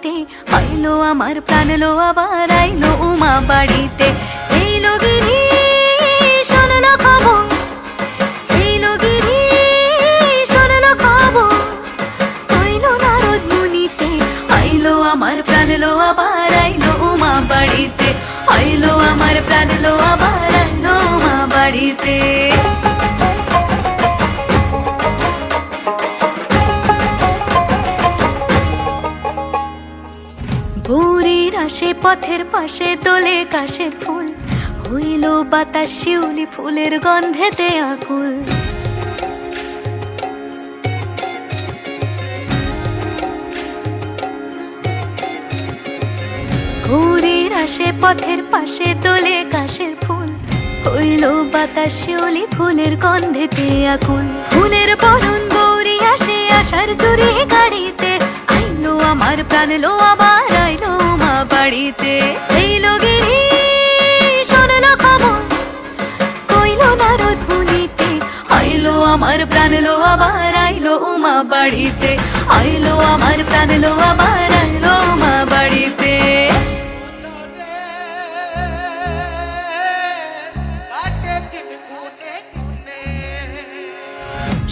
বনিতে, আইলো আমার প্রাণ লো আবার আইলো উমা বাড়িতে। এইলো গিরি শোনলো খবর, এইলো গিরি শোনলো খবর, আইলো নারদ মুনিতে, আইলো আমার প্রাণ লো আবার আইলো উমা বাড়িতে, আইলো আমার প্রাণ লো আবার আইলো উমা বাড়িতে। ভোরের আসে পথের পাশে দোলে কাশের ফুল, হইল বাতাস শিউলি ফুলের গন্ধেতে আকুল। ভোরের আসে পথের পাশে দোলে কাশের ফুল, হইল বাতাস শিউলি ফুলের গন্ধেতে আকুল। ফুলের বরণ গৌরী আসে আশার চুরি গাড়িতে, আইলো আমার প্রাণ লো আবার আইলো মা বাড়িতে। এইলো গিরি শোনলো খবর, কইলো নারদ মুনিতে, আইলো আমার প্রাণ লো আবার আইলো উমা বাড়িতে, আইলো আমার প্রাণ লো আবার আইলো উমা বাড়িতে।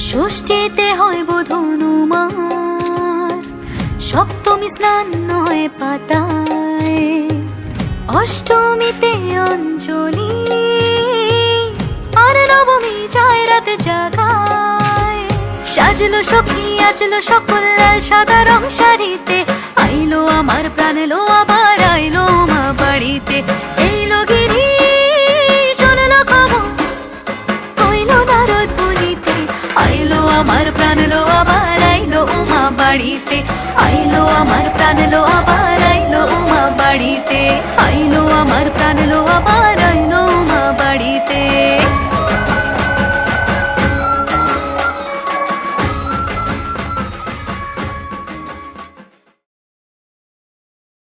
ষষ্ঠীতে হয় বোধনুমার, সপ্তমী স্নান নয় পাতায়, অষ্টমীতে অঞ্জলি, আর নবমী যায় রাতে জাগায়। সাজলো সখী আজলো সকল লাল সাদা রং শাড়িতে, আইলো আমার প্রাণ লো আবার আইলো মা বাড়িতে। এইলো গিরি শোনলো খবর, কইলো নারদ মুনিতে, আইলো আমার প্রাণ লো আবার আইলো উমা বাড়িতে, আইলো আমার প্রাণ লো